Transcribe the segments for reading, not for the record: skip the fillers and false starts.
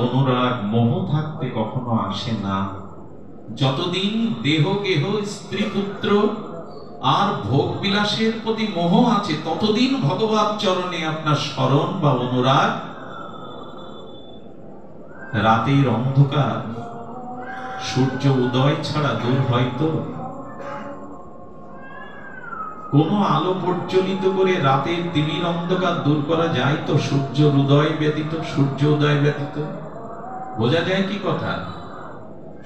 অনুরাগ মোহ থাকতে কখনো আসে না। যতদিন দেহ গেহ স্ত্রী পুত্র আর ভোগ বিলাসের প্রতি মোহ আছে, ততদিন ভগবত চরণে আপনার স্মরণ বা অনুরাগ। রাতের অন্ধকার সূর্য উদয় ছাড়া দূর হয়তো? কোন আলো প্রজ্বলিত করে রাতের তিমির অন্ধকার দূর করা যায় তো সূর্য উদয় ব্যতীত, সূর্য উদয় ব্যতীত? বোঝা যায় কি কথা?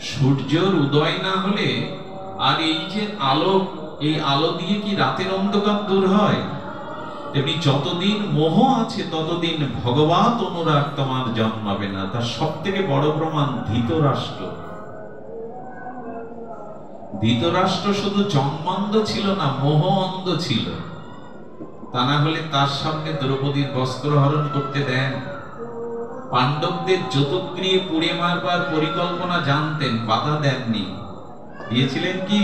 সূর্যের উদয় না হলে আর এই যে আলো, এই আলো দিয়ে কি রাতের অন্ধকার দূর হয়? তেমনি যতদিন মোহ আছে ততদিন ভগবত অনুরাগ তোমার জন্মাবে না। তার সব থেকে বড় প্রমাণ ধৃতরাষ্ট্র। ধৃতরাষ্ট্র শুধু জন্মান্ধ ছিল না, মোহ অন্ধ ছিল। তা না হলে তার সামনে দ্রৌপদীর বস্ত্র হরণ করতে দেন? পাণ্ডবদের যতক্রিয়ে পুড়ে মারবার পরিকল্পনা জানতেন, বাধা দেননি। দিয়েছিলেন কি?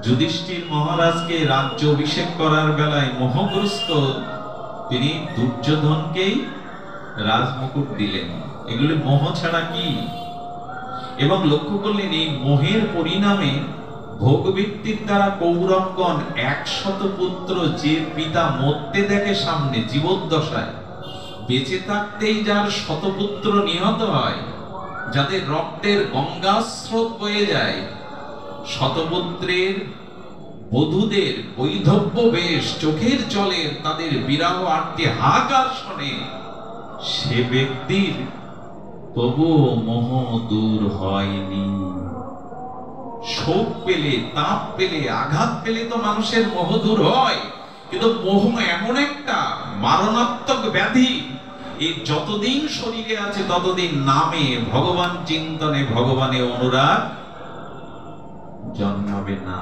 যুধিষ্ঠির মহারাজকে রাজ্য অভিষেক করার বেলায় মোহগ্রস্ত তিনি দুর্যোধনকেই রাজমুকুট দিলেন। এগুলি মোহ ছাড়া কি? এবং লক্ষ্য করলেন এই মোহের পরিণামে ভোগবৃত্তির দ্বারা কৌরবগণ 100 পুত্র যে পিতা মরতে দেখে সামনে জীবদ্দশায়, বেঁচে থাকতেই যার শতপুত্র নিহত হয়, যাদের রক্তের গঙ্গা স্রোত বয়ে যায়, শতপুত্রের বধূদের বৈধব্য বেশ চোখের জলের তাদের বিরাহ আর্তি হাহাকার শোনে, সে ব্যক্তির তবুও মোহ দূর হয়নি। শোক পেলে, তাপ পেলে, আঘাত পেলে তো মানুষের মোহ দূর হয়, কিন্তু মোহ এমন একটা মারণাত্মক ব্যাধি, এই যতদিন শরীরে আছে ততদিন নামে ভগবান চিন্তনে ভগবানের অনুরাগ জন্মাবে না।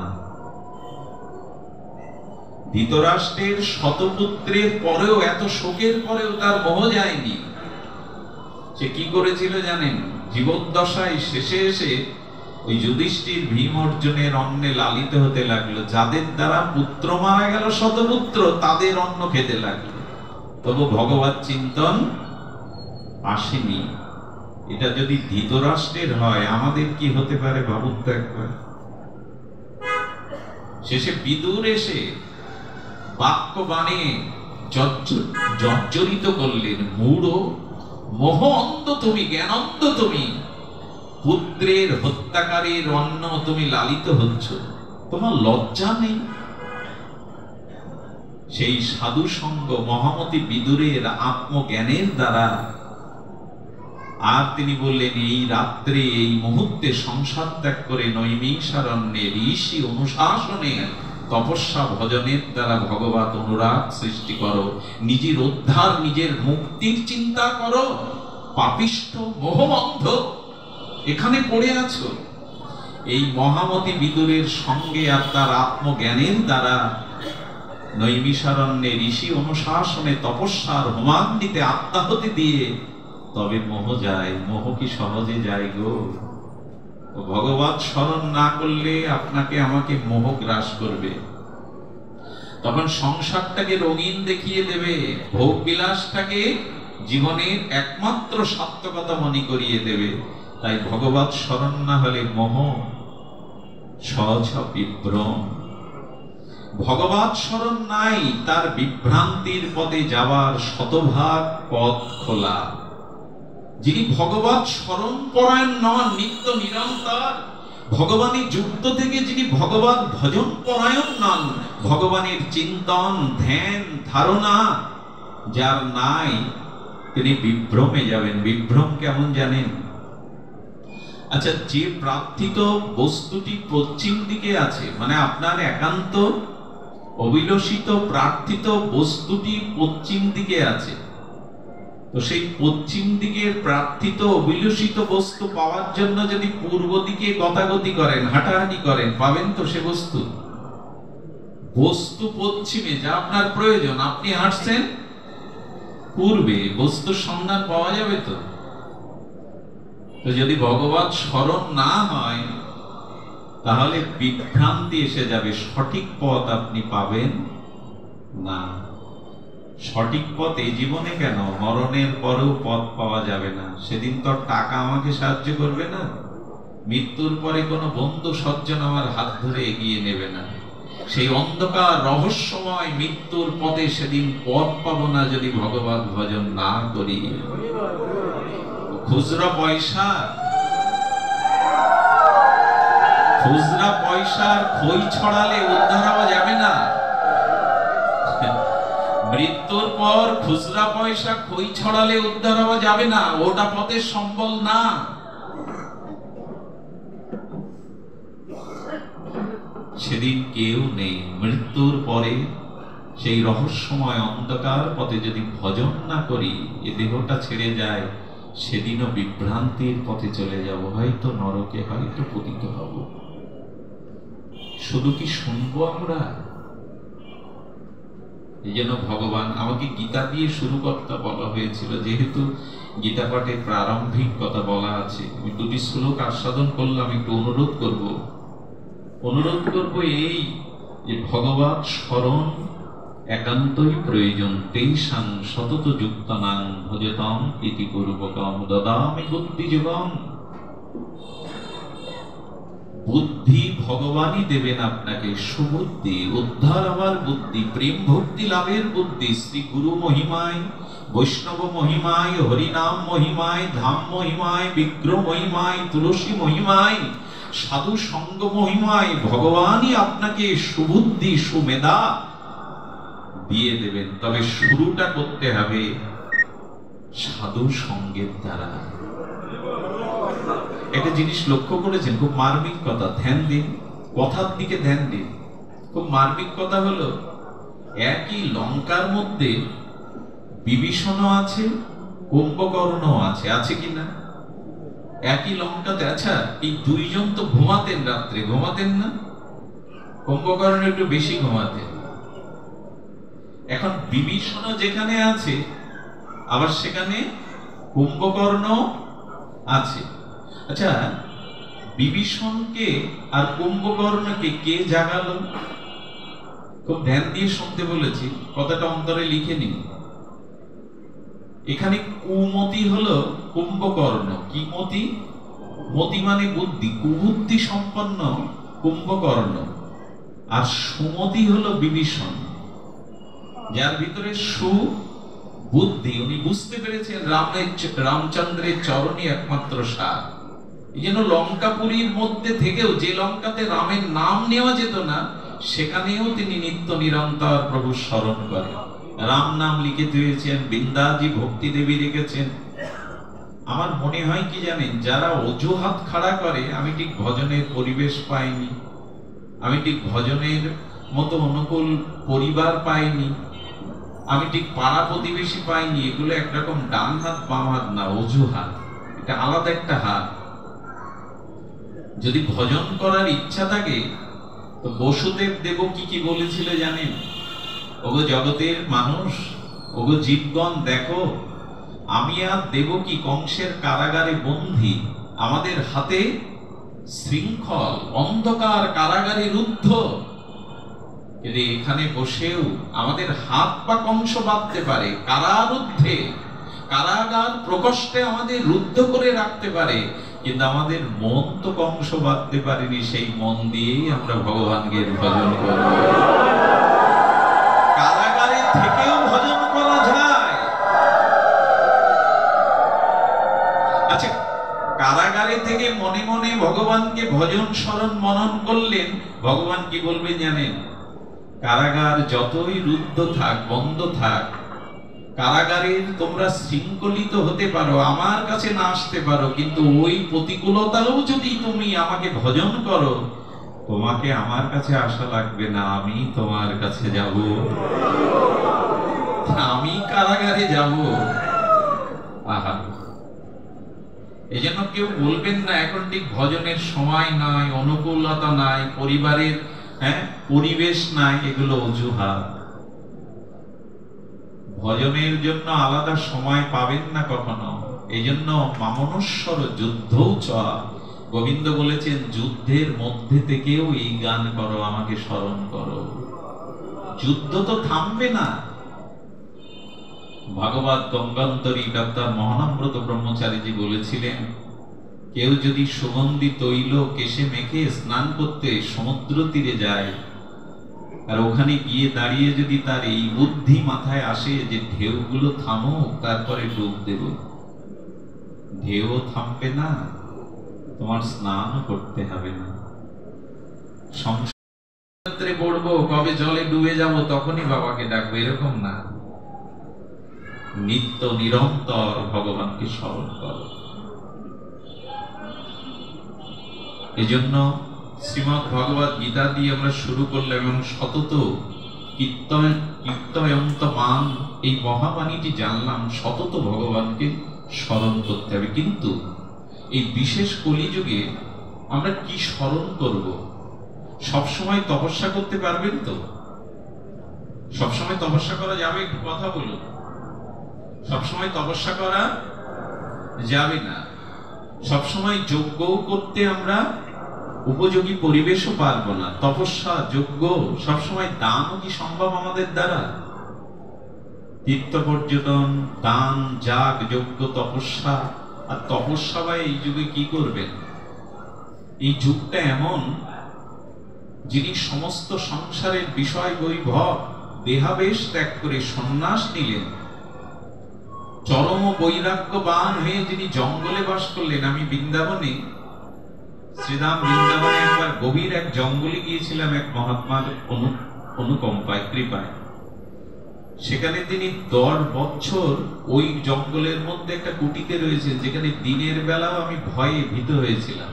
ধৃতরাষ্ট্রের শতপুত্রের পরেও, এত শোকের পরেও তার মোহ যায়নি। সে কি করেছিল জানেন? জীবদ্দশায় শেষে এসে ওই যুধিষ্ঠির ভীম অর্জুনের অন্নে লালিত হতে লাগলো। যাদের দ্বারা পুত্র মারা গেল শতপুত্র, তাদের অন্ন খেতে লাগলো, তবু ভগবত চিন্তন আসেনি। এটা যদি ধৃতরাষ্ট্রের হয়, আমাদের কি হতে পারে ভাবুন তো একবার। শেষে বিদুর এসে বাক্য বাণে জর্জরিত করলেন, মূঢ় মোহ অন্ধ তুমি, জ্ঞানন্ধ তুমি, পুত্রের হত্যাকারীর অন্ন তুমি লালিত হচ্ছ, তোমার লজ্জা নেই? সেই সাধু সঙ্গ মহামতি বিদুরের আত্মজ্ঞানের দ্বারা। আর তিনি বললেন, এই রাত্রে এই মুহূর্তে সংসার ত্যাগ করে নৈমিষারণ্যে ঋষি অনুশাসনে তপস্যা ভজনের দ্বারা ভগবত অনুরাগ সৃষ্টি করো, নিজের উদ্ধার, নিজের মুক্তির চিন্তা করো। পাপিষ্ঠ মোহমন্ধ এখানে পড়ে আছো। এই মহামতি বিদুরের সঙ্গে আর তার আত্মজ্ঞানের দ্বারা নৈমিষারণ্যে ঋষি অনুশাসনে তপস্যার হোমাগ্নিতে আত্মাহুতি দিয়ে তবে মোহ যায়। মোহ কি সহজে যায় গো? ভগবত স্মরণ না করলে আপনাকে আমাকে মোহ গ্রাস করবে। তখন সংসারটাকে রঙিন দেখিয়ে দেবে, ভোগ বিলাসটাকে জীবনের একমাত্র সার্থকতা মনে করিয়ে দেবে। তাই ভগবত স্মরণ না হলে মোহ সহজ বিভ্রম। ভগবত স্মরণ নাই, তার বিভ্রান্তির পথে যাওয়ার শতভাগ পথ খোলা। যিনি ভগবত স্মরণ পরায়ণ নন, নিত্য নিরন্তর ভগবানের যুক্ত থেকে যিনি ভগবত ভজন পরায়ণ নন, ভগবানের চিন্তন ধ্যান ধারণা যার নাই, তিনি বিভ্রমে যাবেন। বিভ্রম কেমন জানেন? আচ্ছা, যে প্রার্থিত বস্তুটি পশ্চিম দিকে আছে, মানে আপনার একান্ত অভিলষিত প্রার্থিত বস্তুটি পশ্চিম দিকে আছে, তো সেই পশ্চিম দিকের প্রার্থিত অভিলষিত বস্তু পাওয়ার জন্য যদি পূর্ব দিকে গতাগতি করেন, হাঁটাহাঁটি করেন, পাবেন তো সে বস্তু? বস্তু পশ্চিমে, যা আপনার প্রয়োজন, আপনি হাঁটছেন পূর্বে, বস্তুর সন্ধান পাওয়া যাবে তো? তো যদি ভগবত স্মরণ না হয়, তাহলে বিভ্রান্তি এসে যাবে, সঠিক পথ আপনি পাবেন না। সঠিক পথ এই জীবনে কেন, মরণের পরেও পথ পাওয়া যাবে না। সেদিন তো টাকা আমাকে সাহায্য করবে না, মৃত্যুর পরে কোনো বন্ধু সজ্জন আমার হাত ধরে এগিয়ে নেবে না। সেই অন্ধকার রহস্যময় মৃত্যুর পথে সেদিন পথ পাবো না যদি ভগবত ভজন না করি। খুচরা পয়সার খই ছড়ালে উদ্ধার হওয়া যাবে না। মৃত্যুর পর খুচরা পয়সা খই ছড়ালে উদ্ধার হওয়া যাবে না, ওটা পথের সম্বল না। সেদিন কেউ নেই। মৃত্যুর পরে সেই রহস্যময় অন্ধকার পথে যদি ভজন না করি, এ দেহটা ছেড়ে যায়, সেদিনও বিভ্রান্তির পথে চলে যাব, হয়তো নরকে, হয়তো পতিত হব। শুধু কি শুনবো আমরা? এই জন্য ভগবান আমাকে গীতা দিয়ে শুরু করতে বলা হয়েছিল, যেহেতু গীতা পাঠে প্রারম্ভিক কথা বলা আছে। আমি দুটি শ্লোক আস্বাদন করলাম, একটু অনুরোধ করব এই যে ভগবৎ স্মরণ একান্তই প্রয়োজন। তেষাং সতত যুক্তানাং ভজতাম ইতি পূর্বকম দদামি বুদ্ধিযোগম। বুদ্ধি ভগবানই দেবেন আপনাকে, সুবুদ্ধি, উদ্ধার হওয়ার বুদ্ধি, প্রেম ভক্তি লাভের বুদ্ধি। শ্রী গুরু মহিমায়, বৈষ্ণব মহিমায়, হরিনাম মহিমায়, ধাম মহিমায়, বিগ্রহ মহিমায়, তুলসী মহিমায়, সাধু সঙ্গ মহিমায় ভগবানই আপনাকে সুবুদ্ধি, সুমেধা দিয়ে দেবেন। তবে শুরুটা করতে হবে সাধু সঙ্গের দ্বারা। একটা জিনিস লক্ষ্য করেছেন, খুব মার্মিক কথা, ধ্যান দিন, কথার দিকে ধ্যান দিন। খুব মার্মিক কথা হলো, একই লঙ্কার মধ্যে বিভীষণও আছে, কুম্ভকর্ণও আছে, আছে কিনা? একই লঙ্কাতে। আচ্ছা, এই দুইজন তো ঘুমাতেন, রাত্রে ঘুমাতেন না? কুম্ভকর্ণ একটু বেশি ঘুমাতেন। এখন বিভীষণ যেখানে আছে, আবার সেখানে কুম্ভকর্ণ আছে। আচ্ছা, বিভীষণকে আর কুম্ভকর্ণকে কে জাগালো? খুব ধ্যান দিয়ে শুনতে বলেছি, কথাটা অন্তরে লিখে নিন। এখানে কুমতি হলো কুম্ভকর্ণ। কি মতি? মতি মানে বুদ্ধি, কুবুদ্ধি সম্পন্ন কুম্ভকর্ণ। আর সুমতি হলো বিভীষণ, যার ভিতরে সুবুদ্ধি। উনি বুঝতে পেরেছেন রামচন্দ্রের চরণই একমাত্র সার। এই জন্য লঙ্কাপুরীর মধ্যে থেকেও, যে লঙ্কাতে রামের নাম নেওয়া যেত না, সেখানেও তিনি নিত্য নিরন্তর প্রভু স্মরণ করেন। রাম নাম লিখে দিয়েছেন, বৃন্দাজি ভক্তি দেবী রেখেছেন। আমার মনে হয় কি জানেন, যারা অজুহাত খাড়া করে, আমি ঠিক ভজনের পরিবেশ পাইনি, আমি ঠিক ভজনের মতো অনুকূল পরিবার পাইনি, আমি ঠিক পাড়া প্রতিবেশী পাইনি, এগুলো একরকম ডান হাত বাম হাত না, অজুহাত। এটা আলাদা একটা হাত। যদি ভজন করার ইচ্ছা থাকে, তো বসুদেব দেবকী কি বলেছিল জানেন? ওগো জগতের মানুষ, ওগো জীবগণ, দেখো আমি আর দেবকী কংসের কারাগারে বন্দী, আমাদের হাতে শৃঙ্খল, অন্ধকার কারাগারে রুদ্ধ। এখানে বসেও আমাদের হাত পা কংস বাঁধতে পারে, কারারুদ্ধে, কারাগার প্রকোষ্ঠে আমাদের রুদ্ধ করে রাখতে পারে, কিন্তু আমাদের মন তো কংস বাঁধতে পারেনি। সেই মন দিয়েই আমরা ভগবানকে ভজন করব। কারাগারে থেকেও ভজন করা যায়। আচ্ছা, কারাগারে থেকে মনে মনে ভগবানকে ভজন স্মরণ মনন করলেন, ভগবান কি বলবেন জানেন? কারাগার যতই রুদ্ধ থাক, বন্ধ থাক, কারাগারের তোমরা শৃঙ্খলিত হতে পারো, আমার কাছে না আসতে পারো, কিন্তু ওই প্রতিকূলতাও যদি তুমি আমাকে ভজন করো, তোমাকে আমার কাছে আসা লাগবে না, আমি তোমার কাছে যাব, আমি কারাগারে যাব। আহা, এই জন্য কেউ বলবেন না এখন ঠিক ভজনের সময় নাই, অনুকূলতা নাই, পরিবারের পরিবেশ নাই, এগুলো অজুহাত। ভজনের জন্য আলাদা সময় পাবেন না কখনো। এই জন্য মামনস্বর যুদ্ধও চ, গোবিন্দ বলেছেন, যুদ্ধের মধ্যে থেকেও এই গান করো, আমাকে স্মরণ করো। যুদ্ধ তো থামবে না, ভাগবত গঙ্গান্তরী ডক্টর মহানব্রত ব্রহ্মচারীজি বলেছিলেন, কেউ যদি সুগন্ধি তৈল কেশে মেখে স্নান করতে সমুদ্র তীরে যায়, আর ওখানে গিয়ে দাঁড়িয়ে যদি তার এই বুদ্ধি মাথায় আসে যে ঢেউগুলো থামুক, তারপরে ডুব দেব, ঢেউ থামবে না, তোমার স্নান করতে হবে না। সংসারে পড়বো, কবে জলে ডুবে যাব তখনই বাবাকে ডাকবো, এরকম না। নিত্য নিরন্তর ভগবানকে স্মরণ করো। এজন্য শ্রীমদ্ ভগবত গীতা দিয়ে আমরা শুরু করলাম, এবং সতত কীর্তয়ন্তমান এই মহাবাণীটি জানলাম, সতত ভগবানকে স্মরণ করতে হবে। কিন্তু এই বিশেষ কলিযুগে আমরা কি স্মরণ করব? সবসময় তপস্যা করতে পারবেন তো? সবসময় তপস্যা করা যাবে? একটু কথা বলুন। সবসময় তপস্যা করা যাবে না। সবসময় যজ্ঞ করতে আমরা উপযোগী পরিবেশও পারবো না। তপস্যা, যজ্ঞ, সবসময় দানও কি সম্ভব আমাদের দ্বারা? তীর্থ পর্যটন, দান, যাগ, যজ্ঞ, তপস্যা। আর তপস্যা বা এই যুগে কি করবেন? এই যুগটা এমন, যিনি সমস্ত সংসারের বিষয় বৈভব দেহাবেশ ত্যাগ করে সন্ন্যাস নিলেন, চরম বৈরাগ্যবান হয়ে যিনি জঙ্গলে বাস করলেন। আমি বৃন্দাবনে, শ্রীরাম বৃন্দাবনে একবার গভীর এক জঙ্গলে গিয়েছিলাম এক মহাত্মার অনুকম্পায়, কৃপায়। সেখানে তিনি 10 বছর ওই জঙ্গলের মধ্যে একটা কুটিতে রয়েছেন, যেখানে দিনের বেলাও আমি ভয়ে ভীত হয়েছিলাম।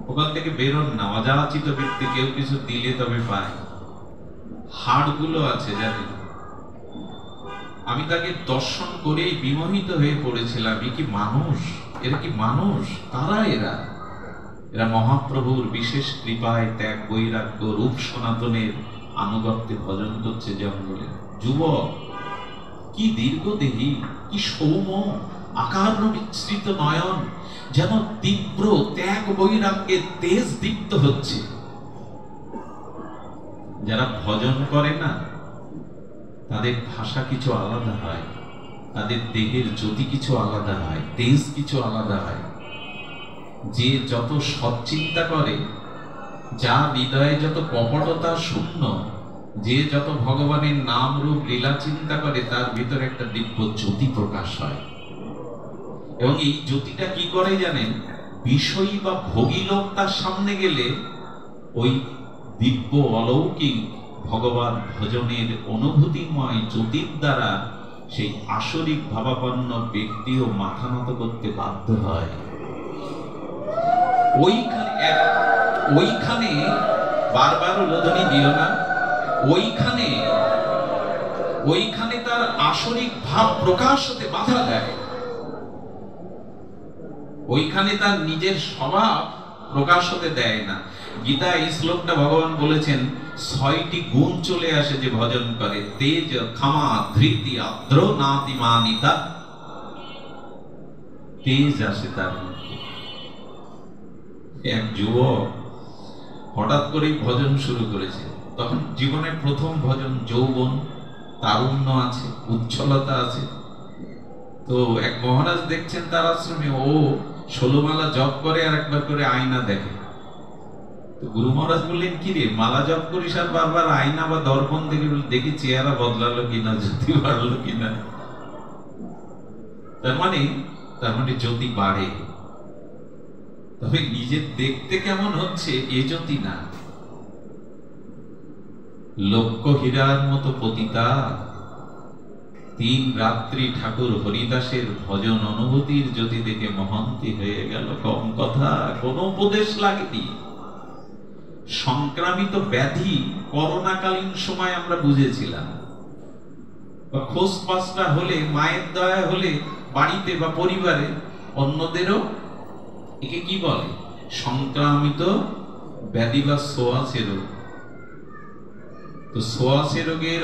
ওখান থেকে বেরোন না, অযাচিত ব্যক্তি কেউ কিছু দিলে তবে পায়। হাড়গুলো আছে জানেন। আমি তাকে দর্শন করেই বিমোহিত হয়ে পড়েছিলাম। এ কি মানুষ? এরা কি মানুষ? তারা এরা মহাপ্রভুর বিশেষ কৃপায় ত্যাগ, বৈরাগ্য, রূপ সনাতনের আনুগত্যে ভজন করছে জঙ্গলে। যুবক, কি দীর্ঘদেহী, কি সৌম্য, আকার বিস্তৃত নয়ন, যেন তীব্র ত্যাগ বৈরাগ্যের তেজ দীপ্ত হচ্ছে। যারা ভজন করে না, তাদের ভাষা কিছু আলাদা হয়, তাদের দেহের জ্যোতি কিছু আলাদা হয়, তেজ কিছু আলাদা হয়। যে যত সৎচিন্তা করে, যার হৃদয়ে যত কপটতা শূন্য, যে যত ভগবানের নাম রূপ লীলা চিন্তা করে, তার ভিতরে একটা দিব্য জ্যোতি প্রকাশ হয়। এবং এই জ্যোতিটা কি করে জানেন? বিষয়ী বা ভোগী লোক তার সামনে গেলে ওই দিব্য অলৌকিক ভগবান ভজনের অনুভূতিময় জ্যোতির দ্বারা সেই আসরিক ভাবাপন্ন ব্যক্তিও মাথা নত করতে বাধ্য হয়। ওইখানে বারবার উলোধনী দিও না, ওইখানে তার আসরিক ভাব প্রকাশ হতে বাধা দেয়, ওইখানে তার নিজের স্বভাব প্রকাশ হতে দেয় না। গীতা এই শ্লোকটা ভগবান বলেছেন, 6টি গুণ চলে আসে যে ভজন করে। তেজ, ক্ষমা, ধৃতি, আদ্র, নাতিমানিতা। তেজ আসে তার মধ্যে। এক যুবক হঠাৎ করে ভজন শুরু করেছে। তখন জীবনের প্রথম ভজন, যৌবন, তারুণ্য আছে, উচ্ছলতা আছে। তো এক মহারাজ দেখছেন তার আশ্রমে, ও 16 মালা জপ করে আর একবার করে আয়না দেখে। তো গুরু মহারাজ বললেন, কি রে, মালা জপ করিস আর বারবার আয়না বা দর্পণ দেখি চেহারা বদলালো কিনা, জ্যোতি বাড়লো কিনা। তার মানে জ্যোতি বাড়ে, তবে নিজের দেখতে কেমন হচ্ছে এ জ্যোতি না। লক্ষ্য হীরার মতো পতিতা 3 রাত্রি ঠাকুর হরিদাসের ভজন অনুভূতির জ্যোতি দেখে মহান্তি হয়ে গেল। কম কথা, কোন উপদেশ লাগেনি। সংক্রামিত ব্যাধি করোনাকালীন সময় আমরা বুঝেছিলাম, বা খোঁজ পাসটা হলে, মায়ের দয়া হলে বাড়িতে বা পরিবারে অন্যদেরও, একে কি বলে? সংক্রামিত ব্যাধি বা সোয়াসে রোগ। তো সোয়াসে রোগের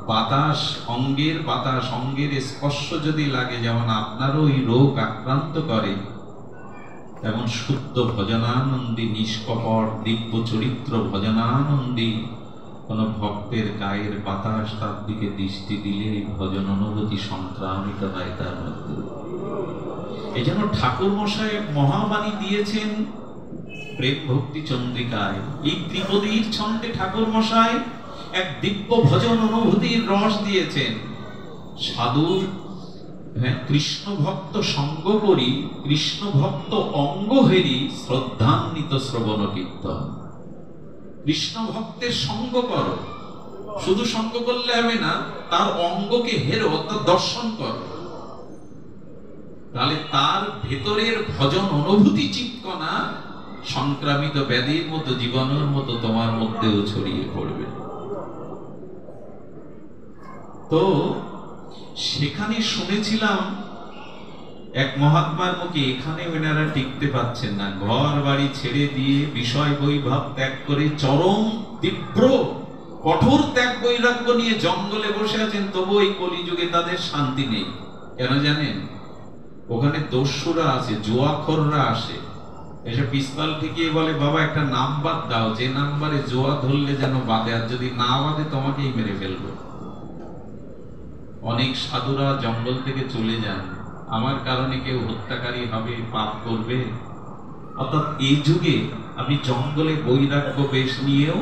বাতাস, অঙ্গের বাতাস, অঙ্গের স্পর্শ যদি লাগে, যেমন আপনারও ওই রোগ আক্রান্ত করে, তেমন শুদ্ধ ভজনানন্দী, নিষ্কপট দিব্য চরিত্র ভজনানন্দী কোন ভক্তের গায়ের বাতাস তার দিকে দৃষ্টি দিলে এই ভজন অনুভূতি সংক্রামিত হয় তার মধ্যে। এই জন্য ঠাকুর মশাই মহাবাণী দিয়েছেন প্রেম ভক্তি চন্দ্রিকায়। এই ত্রিপদীর ছন্দে ঠাকুর মশাই এক দিব্য ভজন অনুভূতির রস দিয়েছেন। সাধুর কৃষ্ণ ভক্ত সঙ্গ করি, কৃষ্ণ ভক্ত অঙ্গ হেরি, শ্রদ্ধান্বিত শ্রবণ কীর্তন। কৃষ্ণ ভক্তের সঙ্গ করো, শুধু সঙ্গ করলে হবে না, তার অঙ্গকে হেরো, অর্থাৎ দর্শন করো। তাহলে তার ভেতরের ভজন অনুভূতি চিৎকনা সংক্রামিত ব্যাধির মতো, জীবাণুর মতো তোমার মধ্যেও ছড়িয়ে পড়বে। তো সেখানে শুনেছিলাম এক মহাত্মার মুখে, এখানে ওনারা টিকতে পাচ্ছেন না, ঘর বাড়ি ছেড়ে দিয়ে বিষয় বৈভব ত্যাগ করে চরম তীব্র কঠোর ত্যাগ বৈরাগ্য নিয়ে জঙ্গলে বসে আছেন, তবু এই কলিযুগে তাদের শান্তি নেই। কেন জানেন? ওখানে দস্যুরা আছে, জুয়াখোররা আসে, এসে পিস্তল ঠেকিয়ে বলে, বাবা একটা নাম্বার দাও, যে নাম্বারে জুয়া ধরলে যেন বাঁধে, আর যদি না বাঁধে তোমাকেই মেরে ফেলবো। অনেক সাধুরা জঙ্গল থেকে চলে যান, আমার কারণে কেউ হত্যাকারী হবে, পাপ করবে। অর্থাৎ এই যুগে আপনি জঙ্গলে বৈরাগ্য বেশ নিয়েও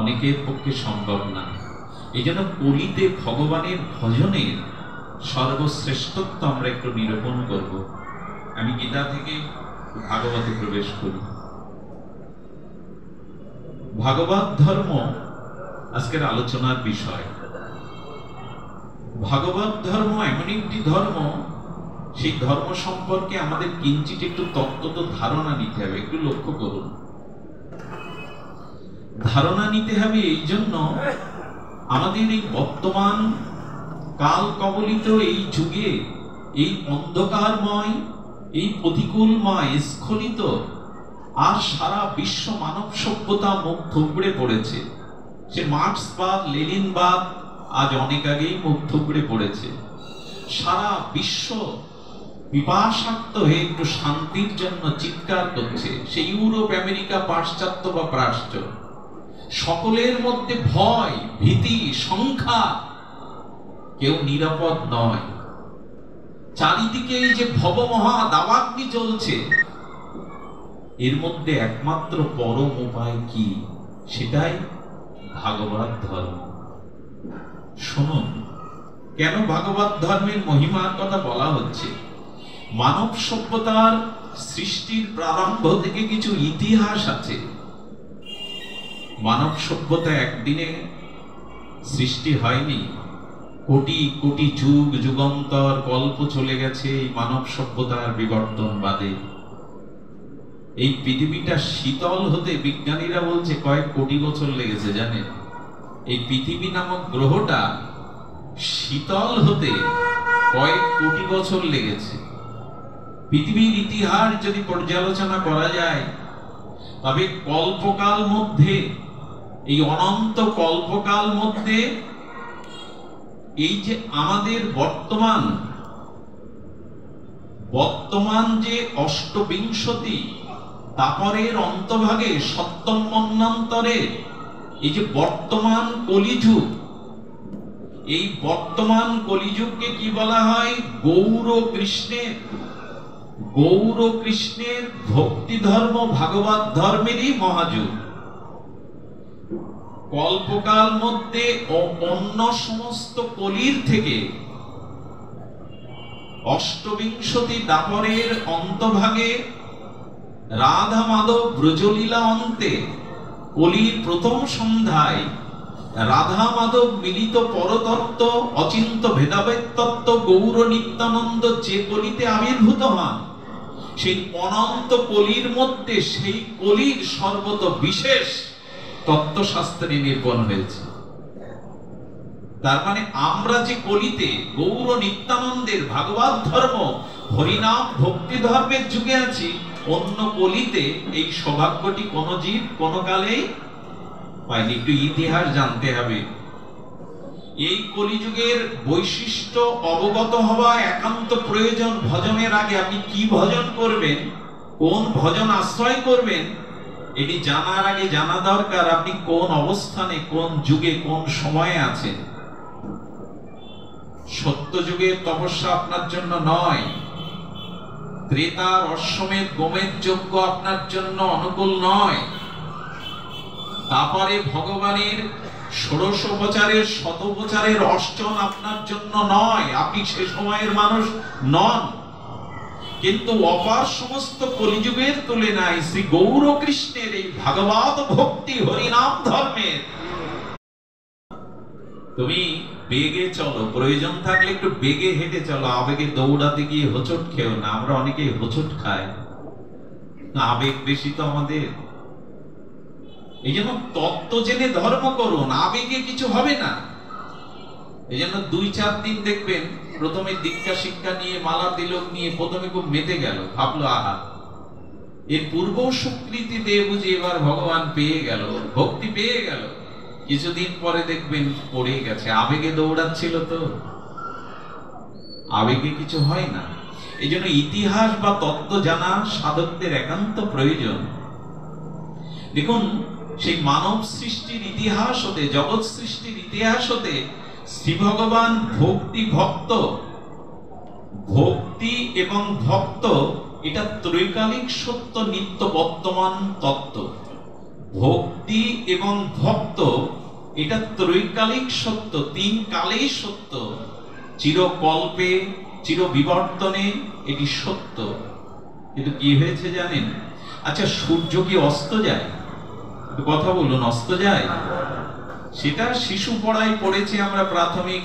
অনেকের পক্ষে সম্ভব না। এই জন্য কলিতে ভগবানের ভজনের সর্বশ্রেষ্ঠত্ব আমরা একটু নিরূপণ করব। আমি গীতা থেকে ভাগবতে প্রবেশ করি। ভাগবত ধর্ম আজকের আলোচনার বিষয়। ভাগবত ধর্ম এমন একটি ধর্ম, সেই ধর্ম সম্পর্কে আমাদের কিঞ্চিত একটু তত্ত্ব ধারণা নিতে হবে। একটু লক্ষ্য করুন, ধারণা নিতে হবে এই জন্য, আমাদের এই বর্তমান কাল কবলিত এই যুগে, এই অন্ধকারময়, এই প্রতিকূলময়, স্খলিত আর সারা বিশ্ব মানব সভ্যতা মুখ থুবড়ে পড়েছে। সে মার্ক্সবাদ, লেনিনবাদ আজ অনেক আগেই মুখ থুবড়ে পড়েছে। সারা বিশ্ব পিপাসার্ত হয়ে একটু শান্তির জন্য চিৎকার করছে। সে ইউরোপ, আমেরিকা, পাশ্চাত্য বা প্রাচ্য, সকলের মধ্যে ভয়, ভীতি, সংখ্যা, কেউ নিরাপদ নয়। চারিদিকে এই যে ভবমহা দাবাগ্নি চলছে, এর মধ্যে একমাত্র পরম উপায় কি? সেটাই ভাগবত ধর্ম। শুনুন, কেন ভাগবত ধর্মের মহিমার কথা বলা হচ্ছে। মানব সভ্যতার সৃষ্টির প্রারম্ভ থেকে কিছু ইতিহাস আছে। মানব সভ্যতা একদিনে সৃষ্টি হয়নি, কোটি কোটি যুগ যুগান্তর কল্প চলে গেছে এই মানব সভ্যতার বিবর্তন বাদে। এই পৃথিবীটা শীতল হতে বিজ্ঞানীরা বলছে কয়েক কোটি বছর লেগেছে, জানেন? এই পৃথিবী নামক গ্রহটা শীতল হতে কয়েক কোটি বছর লেগেছে। পৃথিবীর ইতিহাস যদি পর্যালোচনা করা যায়, তবে কল্পকাল মধ্যে, এই অনন্ত কল্পকাল মধ্যে, এই যে আমাদের বর্তমান যে অষ্টবিংশতি তাপরের অন্তভাগে সপ্তম মন্বন্তরে এই যে বর্তমান কলিযুগ, এই বর্তমান কলিযুগকে কি বলা হয়? গৌর কৃষ্ণের ভক্তি ধর্ম, ভাগবত ধর্মেরই মহাযুগ। কল্পকাল মধ্যে অন্য সমস্ত কলির থেকে অষ্টবিংশতি দাপরের অন্তভাগে রাধা মাধব ব্রজলীলা অন্তে, কলির প্রথম সন্ধ্যায় রাধা মাধব মিলিত পরতত্ত্ব, অচিন্ত ভেদাভেদ তত্ত্ব, গৌর নিত্যানন্দ যে কলিতে আবির্ভূত হন, সেই অনন্ত কলির মধ্যে সেই কলির সর্বত বিশেষ তত্ত্বশাস্ত্রে নির্পণ হয়েছে। তার মানে আমরা যে কলিতে গৌর নিত্যানন্দের ভাগবত ধর্ম, হরিনাম, ভক্তি ধর্মের যুগে আছি, অন্য কলিতে এই সৌভাগ্যটি কোন জীব কোন কালেই পায়নি। একটু ইতিহাস জানতে হবে। এই কলিযুগের বৈশিষ্ট্য অবগত হওয়া একান্ত প্রয়োজন। ভজনের আগে আপনি কি ভজন করবেন, কোন ভজন আশ্রয় করবেন, এটি জানার আগে জানা দরকার আপনি কোন অবস্থানে, কোন যুগে, কোন সময়ে আছেন। সত্য যুগের তপস্যা আপনার জন্য নয়, ত্রেতার অশ্বমেধ গোমেধ যজ্ঞ আপনার জন্য অনুকূল নয়, তারপরে ভগবানের ষোড়শোপচারের শতোপচারের অষ্টন আপনার জন্য নয়, আপনি সে সময়ের মানুষ নন। কিন্তু অপার সমস্ত কলিযুগের তুলনায় শ্রী গৌরকৃষ্ণের এই ভাগবত ভক্তি হরিনাম ধর্মের, তুমি বেগে চলো, প্রয়োজন থাকলে একটু বেগে হেঁটে চলো, আবেগে দৌড়াতে গিয়ে হোঁচট খেও না। আমরা অনেকেই হোঁচট খাই, আবেগ বেশি তো আমাদের। এই জন্য তত্ত্ব জেনে ধর্ম করুন, আবেগে কিছু হবে না। এই জন্য 2-4 দিন দেখবেন প্রথমে দীক্ষা শিক্ষা নিয়ে, মালা তিলক নিয়ে প্রথমে খুব মেতে গেল, ভাবলো আহা এর পূর্ব স্বীকৃতি দিয়ে বুঝি এবার ভগবান পেয়ে গেল, ভক্তি পেয়ে গেল। কিছুদিন পরে দেখবেন পড়ে গেছে, আবেগে দৌড়াচ্ছিল তো। আবেগে কিছু হয় না। এই জন্য ইতিহাস বা তত্ত্ব জানা সাধকদের একান্ত প্রয়োজন। দেখুন, সেই মানব সৃষ্টির ইতিহাস হতে, জগৎ সৃষ্টির ইতিহাস হতে শ্রী ভগবান ভক্তি ভক্ত, ভক্তি এবং ভক্ত এটা ত্রৈকালিক সত্য, নিত্য বর্তমান তত্ত্ব। ভক্তি এবং ভক্ত এটা ত্রৈকালিক সত্য, 3 কালেই সত্য, চিরকল্পে চির বিবর্তনে এটি সত্য। কিন্তু কি হয়েছে জানেন? আচ্ছা, সূর্য কি অস্ত যায়? কথা বলুন, অস্ত যায়? সেটা শিশু পড়ায় পড়েছি আমরা, প্রাথমিক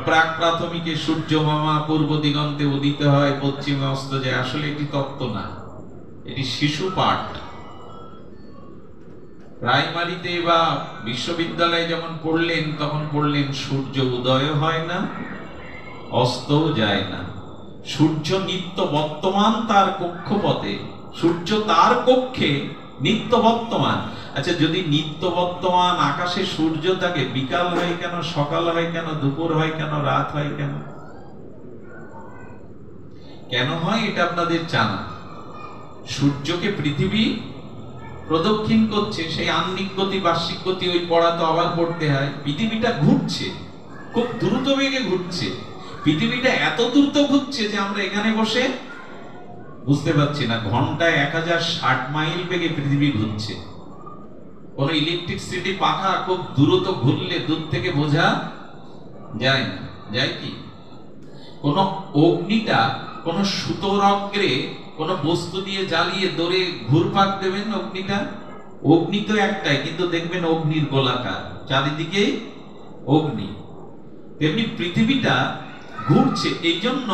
প্রাক প্রাথমিকে। সূর্য মামা পূর্ব দিগন্তে উদিত হয়, পশ্চিমে অস্ত যায়। আসলে এটি তত্ত্ব না, এটি শিশু পাঠ। প্রাইমারিতে বা বিশ্ববিদ্যালয়ে যখন পড়লেন তখন পড়লেন সূর্য উদয় হয় না, অস্তও যায় না। সূর্য নিত্য বর্তমান তার কক্ষপথে, সূর্য তার কক্ষে নিত্য বর্তমান। আচ্ছা, যদি নিত্য বর্তমান আকাশে সূর্য থাকে, বিকাল হয় কেন, সকাল হয় কেন, দুপুর হয় কেন, রাত হয় কেন? কেন হয় এটা আপনাদের জানা? সূর্যকে পৃথিবী প্রদক্ষিণ করছে, সেই আহ্নিক গতি বার্ষিক গতি ওই পড়া তো আবার পড়তে হয়। পৃথিবীটা ঘুরছে, খুব দ্রুত বেগে ঘুরছে। পৃথিবীটা এত দ্রুত ঘুরছে যে আমরা এখানে বসে বুঝতে পারছি না। ঘন্টায় 1060 মাইল বেগে পৃথিবী ঘুরছে। কোন ইলেকট্রিসিটি পাখা খুব দ্রুত ঘুরলে দূর থেকে বোঝা যায় না, যায় কি? কোন অগ্নিটা কোন সুতোর অগ্রে কোন বস্তু দিয়ে জ্বালিয়ে দৌড়ে ঘুরপাক দেবেন, অগ্নিটা, অগ্নি তো একটাই, কিন্তু দেখবেন অগ্নির গোলাকার, চারিদিকে অগ্নি। তেমনি পৃথিবীটা ঘুরছে। এই জন্য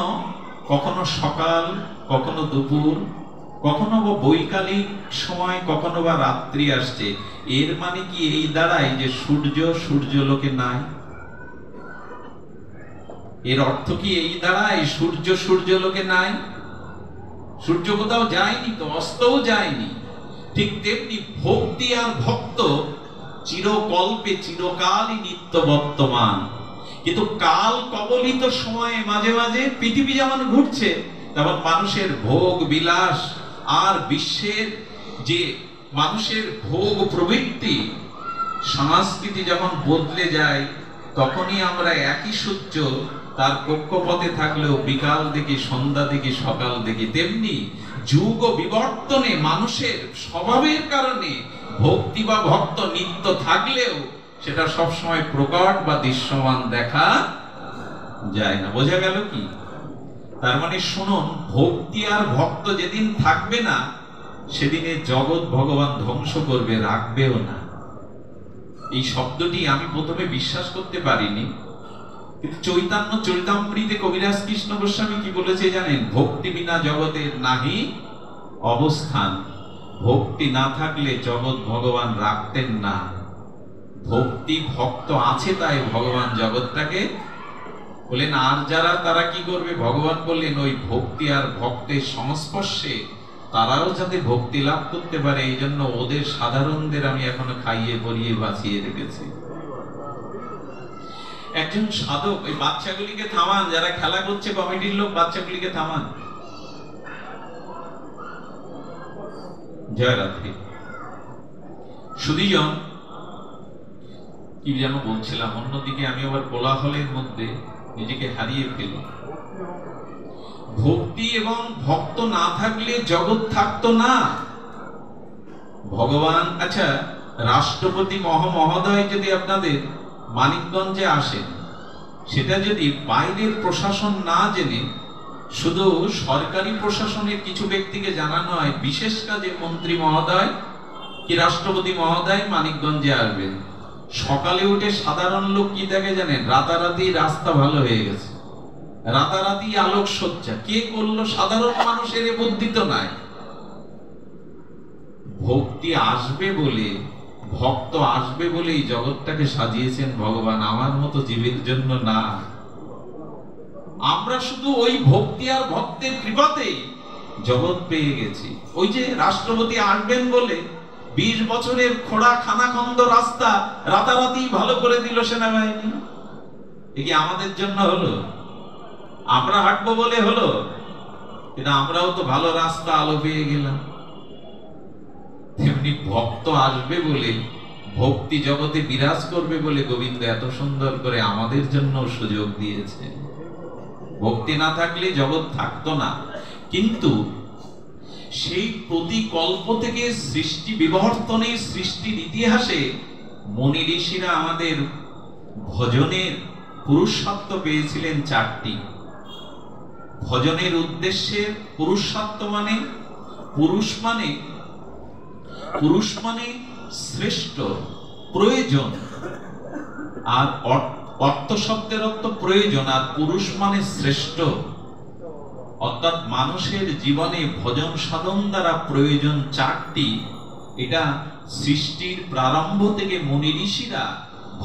কখনো সকাল, কখনো দুপুর, কখনো বা বৈকালিক সময়, কখনো বা রাত্রি আসছে। এর মানে কি এই দাঁড়ায় যে সূর্য সূর্যলোকে নাই? এর অর্থ কি এই দাঁড়ায় সূর্য সূর্যলোকে নাই? সূর্য কোথাও যায়নি তো, অস্তও যায়নি। ঠিক তেমনি ভক্তি আর ভক্ত চিরকল্পে চিরকালই নিত্য বর্তমান। কিন্তু কাল কবলিত সময়ে মাঝে মাঝে পৃথিবী যেমন ঘুরছে, তেমন মানুষের ভোগ বিলাস আর বিশ্বের যে মানুষের ভোগ প্রবৃত্তি, সংস্কৃতি যখন বদলে যায়, তখনই আমরা একই সূর্য তার কক্ষপথে থাকলেও বিকাল দেখি, সন্ধ্যা দেখি, সকাল দেখি। তেমনি যুগ বিবর্তনে মানুষের স্বভাবের কারণে ভক্তি বা ভক্ত নিত্য থাকলেও সেটা সবসময় প্রকট বা দৃশ্যমান দেখা যায় না। বোঝা গেল কি? তার মানে শুনুন, ভক্তি আর ভক্ত যেদিন থাকবে না, সেদিনে জগৎ ভগবান ধ্বংস করবে, রাখবেও না। এই শব্দটি আমি প্রথমে বিশ্বাস করতে পারিনি, কিন্তু চৈতন্য চরিতামৃতে কবিরাজ কৃষ্ণ গোস্বামী কি বলেছে জানেন? ভক্তি বিনা জগতের নাহি অবস্থান। ভক্তি না থাকলে জগৎ ভগবান রাখতেন না। ভক্তি ভক্ত আছে তাই ভগবান জগৎটাকে বলেন। আর যারা, তারা কি করবে? ভগবান বললেন ওই ভক্তি আর ভক্তের সংস্পর্শে তারাও যাতে ভক্তি লাভ করতে পারে, এই জন্য ওদের সাধারণদের আমি এখনো খাইয়ে পরিয়ে বাঁচিয়ে রেখেছি। একজন সাধক ওই বাচ্চাগুলিকে থামান, যারা খেলা করছে কমিটির লোক, বাচ্চাগুলিকে থামান। জয় রাধে। সুধীজন, কি যেন বলছিলাম, অন্যদিকে আমি আবার কোলাহলের মধ্যে নিজেকে হারিয়ে ফেলি। ভক্তি এবং ভক্ত না থাকলে জগৎ থাকতো না। ভগবান, আচ্ছা, রাষ্ট্রপতি মহোদয় যদি আপনাদের মানিকগঞ্জে আসেন, সেটা যদি বাইরের প্রশাসন না জেনে শুধু সরকারি প্রশাসনের কিছু ব্যক্তিকে জানানো হয় বিশেষ কাজে মন্ত্রী মহোদয় কি রাষ্ট্রপতি মহোদয় মানিকগঞ্জে আসবেন, সকালে উঠে সাধারণ লোক কি দেখে জানেন? রাতারাতি রাস্তা ভালো হয়ে গেছে, রাতারাতি আলোকসজ্জা। কে করলো? সাধারণ মানুষের এ বুদ্ধি তো নাই। ভক্তি আসবে বলে, ভক্ত আসবে বলেই জগৎটাকে সাজিয়েছেন ভগবান, আমার মতো জীবের জন্য না। আমরা শুধু ওই ভক্তি আর ভক্তের কৃপাতেই জগৎ পেয়ে গেছি। ওই যে রাষ্ট্রপতি আসবেন বলে 20 বছরের খোড়া খানাখন্দ রাস্তা রাতারাতি ভালো করে দিল সেনাবাহিনী। এ কি আমাদের জন্য হলো? আমরা হাঁটবো বলে হলো? কিন্তু আমরাও তো ভালো রাস্তা আলো পেয়ে গেলাম। তেমনি ভক্ত আসবে বলে, ভক্তি জগতে বিরাজ করবে বলে গোবিন্দ এত সুন্দর করে আমাদের জন্য সুযোগ দিয়েছে। ভক্তি না থাকলে জগৎ থাকতো না। কিন্তু সেই প্রতিকল্প থেকে সৃষ্টি বিবর্তনে, সৃষ্টির ইতিহাসে মুনি ঋষিরা আমাদের ভজনের পুরুষার্থ পেয়েছিলেন 4টি। ভজনের উদ্দেশ্যে পুরুষার্থ মানে, পুরুষ মানে শ্রেষ্ঠ, প্রয়োজন। আর অর্থ শব্দের অর্থ প্রয়োজন, আর পুরুষ মানে শ্রেষ্ঠ। অর্থাৎ মানুষের জীবনে ভজন সাধন দ্বারা প্রয়োজন 4টি। এটা সৃষ্টির প্রারম্ভ থেকে মুনি ঋষিরা,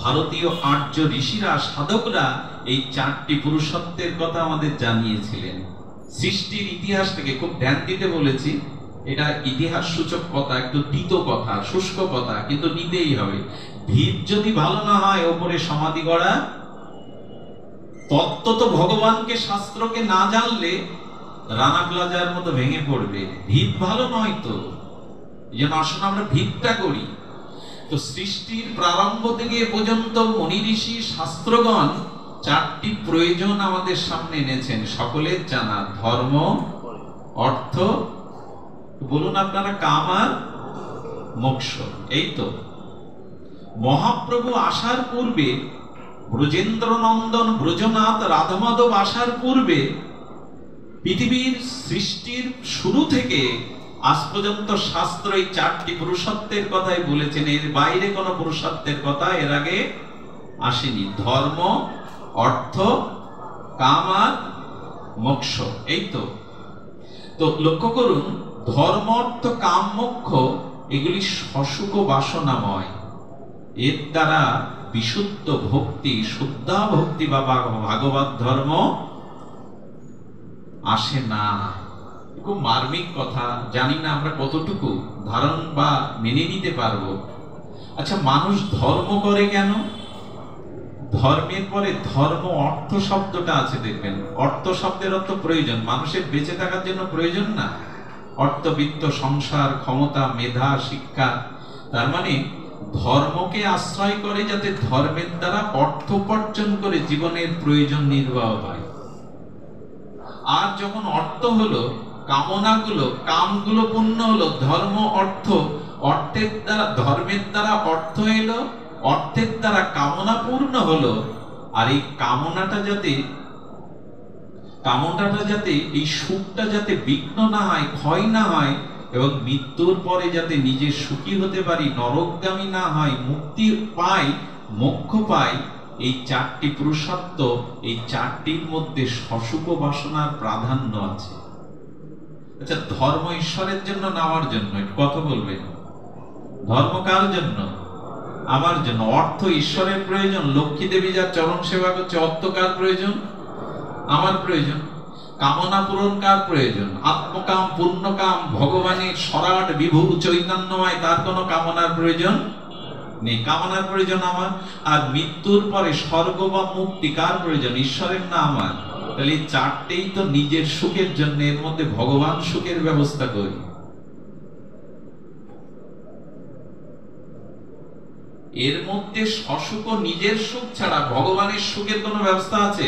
ভারতীয় আর্য ঋষিরা, সাধকরা এই 4টি পুরুষত্বের কথা আমাদের জানিয়েছিলেন। সৃষ্টির ইতিহাস থেকে, খুব ধ্যান দিতে বলেছি, এটা ইতিহাস সূচক কথা, একটু তিত কথা, শুষ্ক কথা, কিন্তু নিতেই হবে। ভিত যদি ভালো না হয় ওপরে সমাধি করা, তত্ত্ব তো ভগবানকে, শাস্ত্রকে না জানলে রানা প্লাজার মতো ভেঙে পড়বে। ভিত ভালো নয় তো, এই জন্য আসুন আমরা ভিতটা করি। তো সৃষ্টির প্রারম্ভ থেকে এ পর্যন্ত মুনি ঋষি শাস্ত্রগণ 4টি প্রয়োজন আমাদের সামনে এনেছেন, সকলের জানা। ধর্ম, অর্থ, বলুন আপনারা, কাম আর মোক্ষ। এই তো মহাপ্রভু আসার পূর্বে, ব্রজেন্দ্র নন্দন ব্রজনাথ রাধামাধব আসার পূর্বে পৃথিবীর সৃষ্টির শুরু থেকে আজ পর্যন্ত শাস্ত্র এই 4টি পুরুষত্বের কথাই বলেছেন। এর বাইরে কোনো পুরুষত্বের কথা এর আগে আসেনি। ধর্ম, অর্থ, কাম আর মোক্ষ। এই তো লক্ষ্য করুন, ধর্ম, অর্থ, কাম, মোক্ষ এগুলি সসুখ বাসনাময়। এর দ্বারা বিশুদ্ধ ভক্তি, শুদ্ধা ভক্তি বা ভাগবত ধর্ম আসে না। খুব মার্মিক কথা, জানি না আমরা কতটুকু ধারণ বা মেনে নিতে পারবো। আচ্ছা, মানুষ ধর্ম করে কেন? ধর্মের পরে ধর্ম অর্থ শব্দটা আছে, দেখবেন। অর্থ শব্দের অর্থ প্রয়োজন, মানুষের বেঁচে থাকার জন্য প্রয়োজন না? অর্থ, বিত্ত, সংসার, ক্ষমতা, মেধা, শিক্ষা। তার মানে ধর্মকে আশ্রয় করে যাতে ধর্মের দ্বারা অর্থ উপার্জন করে জীবনের প্রয়োজন নির্বাহ হয়। আর যখন অর্থ হলো, কামনাগুলো, কামগুলো পূর্ণ হলো, ধর্ম, অর্থ, অর্থের দ্বারা, ধর্মের দ্বারা অর্থ এলো, অর্থের দ্বারা কামনা পূর্ণ হলো। আর এই কামনাটা যাতে এই সুখটা যাতে বিঘ্ন না হয়, ক্ষয় না হয়, এবং মৃত্যুর পরে যাতে নিজে সুখী হতে পারি, নরকগামী না হয়, মুক্তি পাই, মোক্ষ পাই, এই 4টি পুরুষত্ব, এই 4টির মধ্যে সসুখ বাসনার প্রাধান্য আছে। আচ্ছা, ধর্ম ঈশ্বরের জন্য না আমার জন্য? একটু কথা বলবেন। ধর্ম কার জন্য? আমার জন্য। অর্থ ঈশ্বরের প্রয়োজন। লক্ষ্মী দেবী যার চরণ সেবা করছে, অর্থ কার প্রয়োজন? আমার প্রয়োজন। কামনা পূরণ কার প্রয়োজন? আত্মকাম, পূর্ণকাম, ভগবানের সরাট বিভু চৈতন্যময়, তার কোনো কামনার প্রয়োজন নেই। কামনার প্রয়োজন আমার। আর মৃত্যুর পরে স্বর্গ বা মুক্তি কার প্রয়োজন? ঈশ্বরের না আমার? তাহলে এই 4টেই তো নিজের সুখের জন্য, এর মধ্যে ভগবান সুখের ব্যবস্থা করি। এর মধ্যে সসুখ নিজের সুখ ছাড়া ভগবানের সুখের কোনো ব্যবস্থা আছে?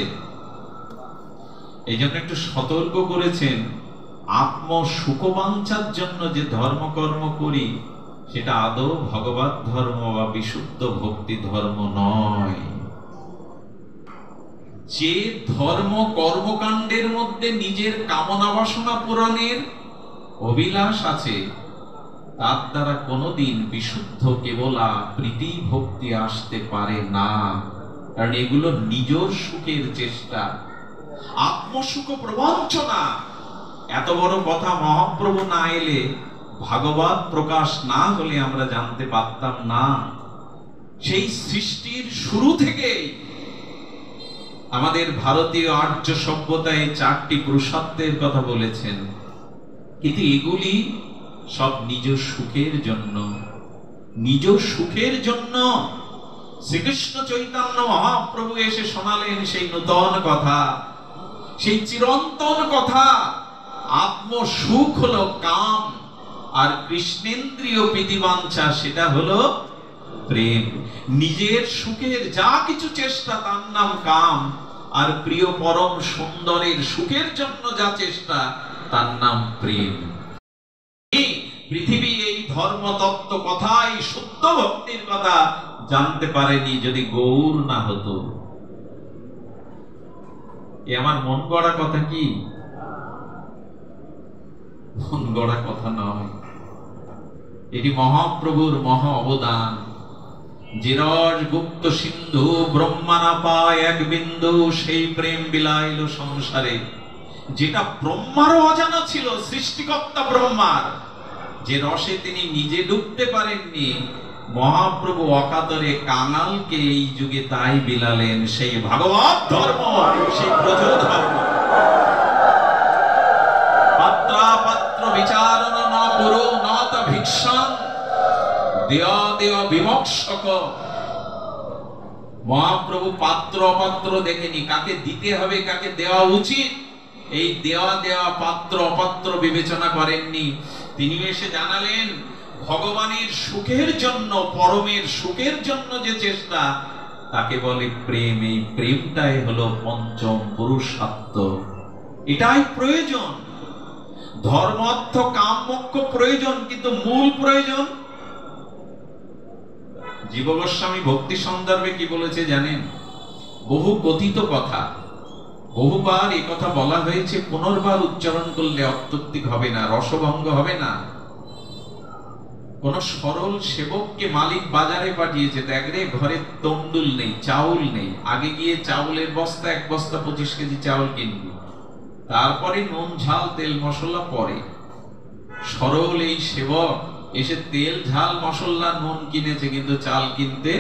এই জন্য একটু সতর্ক করেছেন, আত্ম সুখবাঞ্ছার জন্য যে ধর্মকর্ম করি সেটা আদৌ ভগবত ধর্ম বা বিশুদ্ধ ভক্তি ধর্ম নয়। যে ধর্ম কর্মকাণ্ডের মধ্যে নিজের কামনা বাসনা পূরণের অভিলাষ আছে, তার দ্বারা কোনোদিন বিশুদ্ধ কেবলা প্রীতি ভক্তি আসতে পারে না। কারণ এগুলো নিজের সুখের চেষ্টা, আত্মসুখ প্রবঞ্চনা। এত বড় কথা মহাপ্রভু না এলে, ভাগবত প্রকাশ না হলে আমরা জানতে পারতাম না। সেই সৃষ্টির শুরু থেকে আমাদের ভারতীয় আর্য সভ্যতায় 4টি পুরুষার্থের কথা বলেছেন, কিন্তু এগুলি সব নিজ সুখের জন্য, নিজ সুখের জন্য। শ্রীকৃষ্ণ চৈতন্য মহাপ্রভু এসে শোনালেন সেই নূতন কথা, সেই চিরন্তন কথা। আত্মসুখ হলো কাম, আর কৃষ্ণেন্দ্রীয় প্রীতিবাঞ্ছা সেটা হলো প্রেম। নিজের সুখের যা কিছু চেষ্টা তার নাম কাম, আর প্রিয় পরম সুন্দরের সুখের জন্য যা চেষ্টা তার নাম প্রেম। পৃথিবী এই ধর্ম তত্ত্ব কথা, এই শুদ্ধ ভক্তির কথা জানতে পারেনি যদি গৌর না হতো। এ আমার মন গড়া কথা কি? মন গড়া কথা নয়, এটি মহাপ্রভুর মহা অবদান। যে রস গুপ্ত সিন্ধু ব্রহ্মা না পায় এক বিন্দু, সেই প্রেম বিলাইল সংসারে। যেটা ব্রহ্মারও অজানা ছিল, সৃষ্টিকর্তা ব্রহ্মার, যে রসে তিনি নিজে ডুবতে পারেননি, মহাপ্রভু অকাতরে কাঙালকে এই যুগে তাই বিলালেন। সেই ভাগবত ধর্ম, সেই ব্রজ ধর্ম। পাত্র বিচারণ না করো না তা ভিক্ষাং দেয়া দেয়া বিমর্ষক। মহাপ্রভু পাত্র অপাত্র দেখেনি, কাকে দিতে হবে কাকে দেওয়া উচিত এই দেওয়া দেওয়া পাত্র অপাত্র বিবেচনা করেননি। তিনি এসে জানালেন ভগবানের সুখের জন্য, পরমের সুখের জন্য যে চেষ্টা তাকে বলে প্রেম। এই প্রেমটাই হলো পঞ্চম পুরুষার্থ, এটাই প্রয়োজন। ধর্ম অর্থ কাম মোক্ষ প্রয়োজন, কিন্তু মূল প্রয়োজন। জীব গোস্বামী ভক্তি সন্দর্ভে কি বলেছে জানেন? বহু কথিত কথা, বহুবার এই কথা বলা হয়েছে, পুনর্বার উচ্চারণ করলে অত্যুক্তি হবে না, রসভঙ্গ হবে না। কোন সরল সেবককে মালিক বাজারে পাঠিয়েছে, দেখ রে ঘরে তন্ডুল নেই, চাউল নেই, আগে গিয়ে চাউলের বস্তা 1 বস্তা 25 কেজি চাউল কিনবি, তারপরে নুন ঝাল তেল মশলা পরে। সরল এই সেবক এসে তেল ঝাল মশলা নুন কিনেছে, কিন্তু চাল কিনতে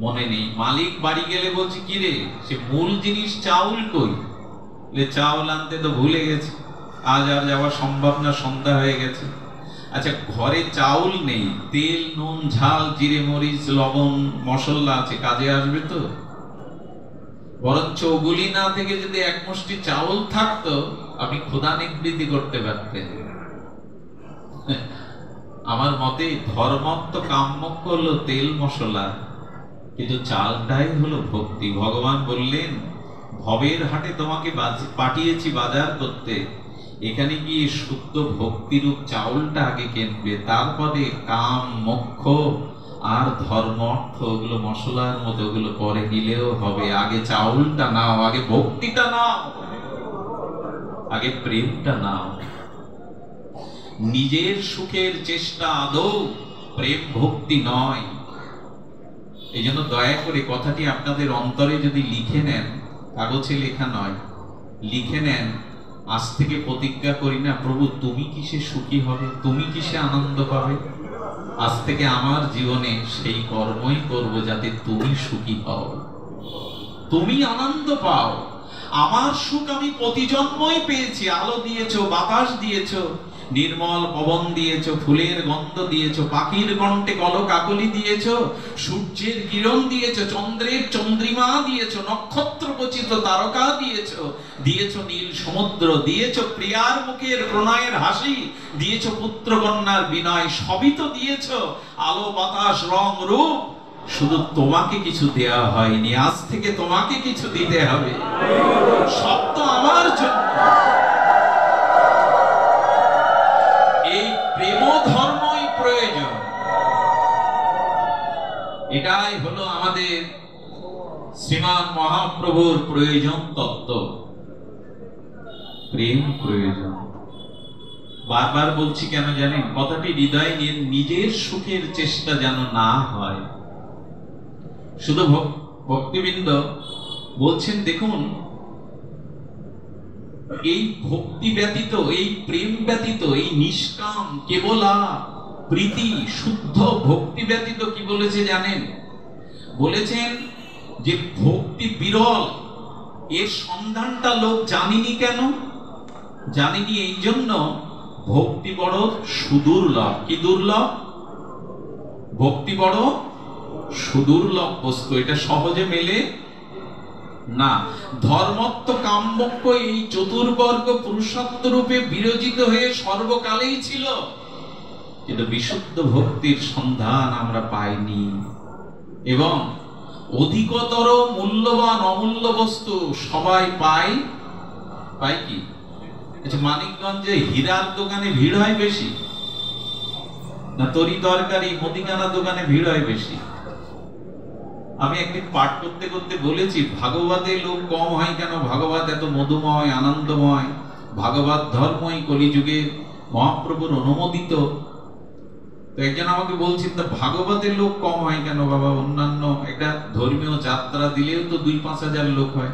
মনে নেই। মালিক বাড়ি গেলে বলছে কি রে, সে মূল জিনিস চাউল কই? চাউল আনতে তো ভুলে গেছে, আজ আর যাওয়া সম্ভব না, সন্ধ্যা হয়ে গেছে। আচ্ছা, ঘরে চাউল নেই, তেল নুন ঝাল জিরে মরিচ লবণ মশলা আছে, কাজে আসবে তো? বরঞ্চ ওগুলি না থেকে যদি 1 মুষ্টি চাউল থাকতো, আপনি ক্ষুধা নিবৃত্তি করতে পারতেন। আমার মতে ধর্মত্ব কাম্যক্ষ হলো তেল মশলা, কিন্তু চালটাই হলো ভক্তি। ভগবান বললেন ভবের হাটে তোমাকে পাঠিয়েছি বাজার করতে, এখানে গিয়ে শুদ্ধ ভক্তিরূপ চাউলটা আগে কিনবে, তারপরে কাম মোক্ষ আর ধর্ম অর্থ ওগুলো মশলার মতো ওগুলো পরে নিলেও হবে। আগে চাউলটা নাও, আগে ভক্তিটা নাও, আগে প্রেমটা নাও। নিজের সুখের চেষ্টা আদৌ প্রেম ভক্তি নয়। এই জন্য দয়া করে কথাটি আপনাদের অন্তরে যদি লিখে নেন, কাগজে লেখা নয়, লিখে নেন। আজ থেকে প্রতিজ্ঞা করি না, প্রভু তুমি কিসে সুখী হবে, তুমি কিসে আনন্দ পাবে, আজ থেকে আমার জীবনে সেই কর্মই করব যাতে তুমি সুখী হও, তুমি আনন্দ পাও। আমার সুখ আমি প্রতি জন্মই পেয়েছি, আলো দিয়েছো, বাতাস দিয়েছো, নির্মল পবন দিয়েছো, ফুলের গন্ধ দিয়েছো, পাখির কণ্ঠে কলকাকলি দিয়েছো, সূর্যের কিরণ দিয়েছো, চন্দ্রের চন্দ্রিমা দিয়েছো, নক্ষত্র খচিত তারকা দিয়েছো, দিয়েছো নীল সমুদ্র, দিয়েছো প্রিয়ার মুখের প্রণয়ের হাসি, দিয়েছো পুত্র কন্যার বিনয়, সবই তো দিয়েছো, আলো বাতাস রং রূপ। শুধু তোমাকে কিছু দেয়া হয়নি, আজ থেকে তোমাকে কিছু দিতে হবে, সব তো আমার জন্য। এই প্রেম ধর্মই প্রয়োজন, এটাই হলো আমাদের শ্রীমান মহাপ্রভুর প্রয়োজন তত্ত্ব। প্রেম প্রয়োজন। বারবার বলছি কেন জানেন? কথাটি হৃদয়ে নিয়ে, নিজের সুখের চেষ্টা যেন না হয়। শুধু ভক্তিবৃন্দ বলছেন, দেখুন এই ভক্তি ব্যতীত, এই প্রেম ব্যতীত, এই নিষ্কাম কেবলা প্রীতি শুদ্ধ ভক্তি ব্যতীত কি বলেছে জানেন? বলেছেন যে ভক্তি বিরল, এর সন্ধানটা লোক জানিনি কেন? জানিনি এই জন্য, ভক্তি বড় সুদুর্লভ। কি দুর্লভ? ভক্তি বড় সুদুর্লভ বস্তু, এটা সহজে মেলে না। ধর্মত্ব কাম্যক্য এই চতুর্বর্গ পুরুষত্ব রূপে বিরজিত হয়ে সর্বকালেই ছিল, কিন্তু বিশুদ্ধ ভক্তির সন্ধান আমরা পাইনি। এবং অধিকতর মূল্যবান অমূল্য বস্তু সবাই পায়। পায় কি? আচ্ছা, মানিকগঞ্জে হীরার দোকানে ভিড় হয় বেশি না তরি তরকারি মুদিখানা দোকানে ভিড় হয় বেশি? আমি একদিন পাঠ করতে করতে বলেছি, ভাগবতে লোক কম হয় কেন? ভাগবত এত মধুময় আনন্দময়, ভাগবত ধর্মই কলিযুগে মহাপ্রভুর অনুমোদিত। তো একজন আমাকে বলছেন, তা ভাগবতের লোক কম হয় কেন বাবা? অন্যান্য একটা ধর্মীয় যাত্রা দিলেও তো 2-5 হাজার লোক হয়।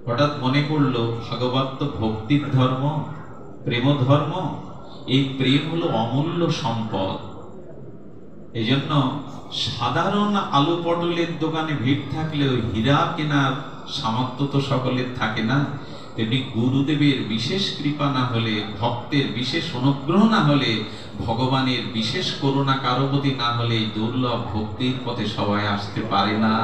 হঠাৎ মনে পড়লো, ভাগবত তো ভক্তির ধর্ম, প্রেম ধর্ম। এই প্রেম হলো অমূল্য সম্পদ। এই জন্য সাধারণ আলু পটলের দোকানে ভিড় থাকলেও হীরা কেনার সামর্থ্য তো সকলের থাকে না। তেমনি গুরুদেবের বিশেষ কৃপা না হলে, ভক্তের বিশেষ অনুগ্রহ না হলে, ভগবানের বিশেষ করুণা কারো প্রতি না হলে দুর্লভ ভক্তির পথে সবাই আসতে পারে না।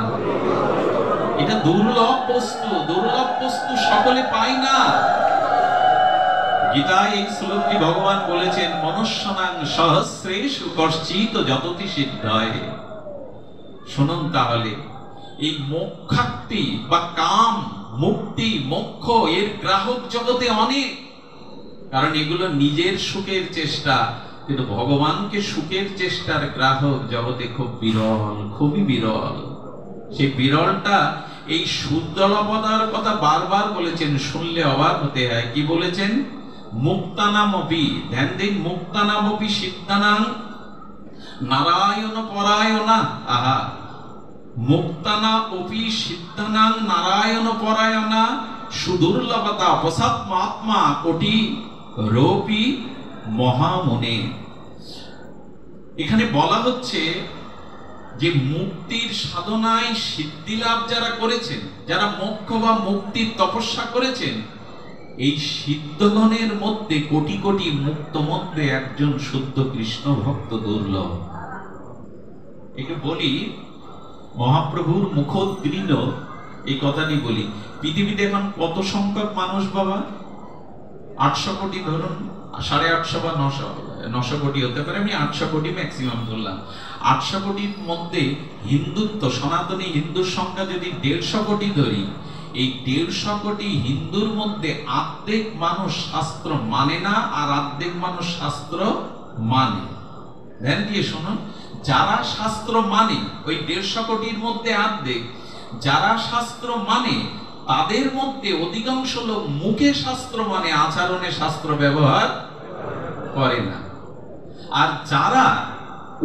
এটা দুর্লভ বস্তু, দুর্লভ বস্তু সকলে পায় না। গীতায় এই শ্লোকটি ভগবান বলেছেন, মনুষ্যানাং সহস্রেষু কশ্চিৎ যততি সিদ্ধায়। শুনুন তাহলে, এই মোক্ষাক্তি বা কাম, মুক্তি, মোক্ষ এর গ্রাহক জগতে অনেক, কারণ এগুলো নিজের সুখের চেষ্টা, কিন্তু ভগবানকে সুখের চেষ্টার গ্রাহক জগতে খুব বিরল, খুবই বিরল। সেই বিরলটা এই শুদ্ধলবতার কথা বারবার বলেছেন, শুনলে অবাক হতে হয়। কি বলেছেন? মুক্তানামপি, ধ্যান দিন, মুক্তানামপি সিদ্ধানাং নারায়ণ পরায়ণা। আহা, মুক্তানা অপি সিদ্ধানাং নারায়ণ পরায়ণা সুদুর্লভতা অপসাত্মাত্মা কোটি রূপী মহামনে। এখানে বলা হচ্ছে যে মুক্তির সাধনায় সিদ্ধি লাভ যারা করেছেন, যারা মোক্ষ বা মুক্তির তপস্যা করেছেন, এই সিদ্ধগণের মধ্যে কোটি কোটি মুক্ত মধ্যে একজন শুদ্ধ কৃষ্ণ ভক্ত দুর্লভ। একটু বলি, মহাপ্রভুর মুখোদ্গৃহীত এই কথাটি বলি। পৃথিবীতে এখন কত সংখ্যক মানুষ বাবা? 800 কোটি ধরুন, 850 বা 900 কোটি হতে পারে, আমি 800 কোটি ম্যাক্সিমাম ধরলাম। 800 কোটির মধ্যে হিন্দুত্ব, সনাতনী হিন্দুর সংখ্যা যদি 150 কোটি ধরি, এই 150 কোটি হিন্দুর মধ্যে অর্ধেক মানুষ শাস্ত্র মানে না, আর অর্ধেক মানুষ শাস্ত্র মানে। ধ্যান দিয়ে শুনুন, যারা শাস্ত্র মানে ওই 150 কোটির মধ্যে অর্ধেক, যারা শাস্ত্র মানে তাদের মধ্যে অধিকাংশ লোক মুখে শাস্ত্র মানে, আচরণে শাস্ত্র ব্যবহার করে না। আর যারা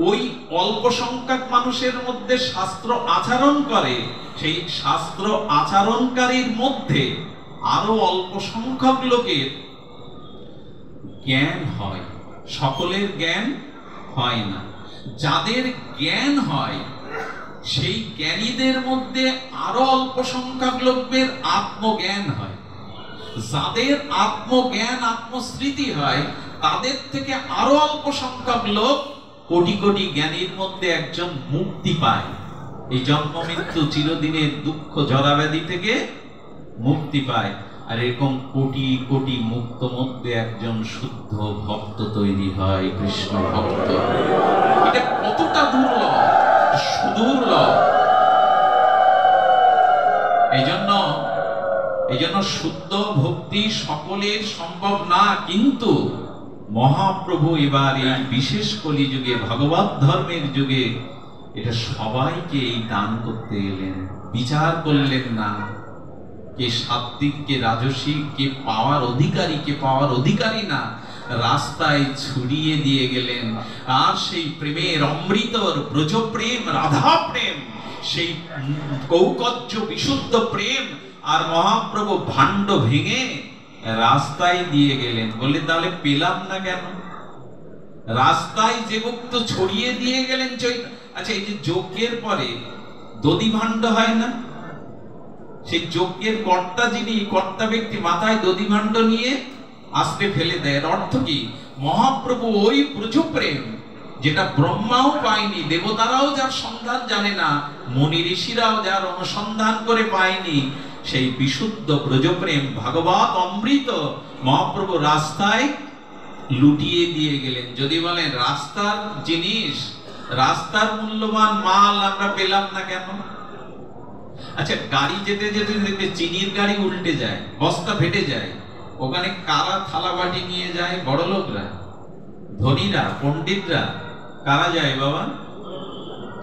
ওই অল্প সংখ্যক মানুষের মধ্যে শাস্ত্র আচরণ করে, সেই শাস্ত্র আচরণকারীর মধ্যে আরো অল্প সংখ্যক লোকের জ্ঞান হয়। সকলের জ্ঞান হয় না। যাদের জ্ঞান হয়, সেই জ্ঞানীদের মধ্যে আরো অল্প সংখ্যক লোকের আত্মজ্ঞান হয়। যাদের আত্মজ্ঞান, আত্মস্মৃতি হয়, তাদের থেকে আরো অল্প সংখ্যক লোক কোটি কোটি জ্ঞানীর মধ্যে একজন মুক্তি পায়, এই জন্ম মৃত্যু চিরদিনের দুঃখ জরাব্যাধি থেকে মুক্তি পায়। আর এরকম কোটি কোটি মুক্ত মধ্যে একজন শুদ্ধ ভক্ত তৈরি হয়, কৃষ্ণ ভক্ত। এটা কতটা দুর্লভ, সুদুর্লভ। এই জন্য শুদ্ধ ভক্তি সকলের সম্ভব না, কিন্তু মহাপ্রভু এবার এই বিশেষ কলিযুগে, ভগবত ধর্মের যুগে, এটা সবাইকে এই দান করতে এলেন। বিচার করলেন না কে সাত্বিক, কে রাজসিক, কে পাওয়ার অধিকারী, কে পাওয়ার অধিকারী না, রাস্তায় ছড়িয়ে দিয়ে গেলেন। আর সেই প্রেমের অমৃতর ব্রজ প্রেম, রাধা প্রেম, সেই কৌকর্য বিশুদ্ধ প্রেম আর মহাপ্রভু ভাণ্ড ভেঙে রাস্তায় দিয়ে গেলেন। বলে তাহলে পেলাম না কেন? রাস্তায় যে ভক্ত ছড়িয়ে দিয়ে গেলেন। আচ্ছা, এই যে যজ্ঞের পরে দধি ভাণ্ড হয় না, সেই যজ্ঞের কর্তা যিনি, কর্তা ব্যক্তি মাথায় দধি ভাণ্ড নিয়ে আস্তে ফেলে দেয়। অর্থ কি? মহাপ্রভু ওই ব্রজ প্রেম যেটা ব্রহ্মাও পায়নি, দেবতারাও যার সন্ধান জানে না, মুনি ঋষিরাও যার অনুসন্ধান করে পায়নি, সেই বিশুদ্ধ ব্রজপ্রেম ভাগবত অমৃত মহাপ্রভু রাস্তায় লুটিয়ে দিয়ে গেলেন। যদি বলেন রাস্তার জিনিস, রাস্তার মূল্যবান মাল আমরা পেলাম না কেন? আচ্ছা, গাড়ি যেতে যেতে দেখবে চিনির গাড়ি উল্টে যায়, বস্তা ফেটে যায়, ওখানে কারা থালা বাটি নিয়ে যায়? বড় লোকরা, ধনীরা, পণ্ডিতরা। কারা যায় বাবা?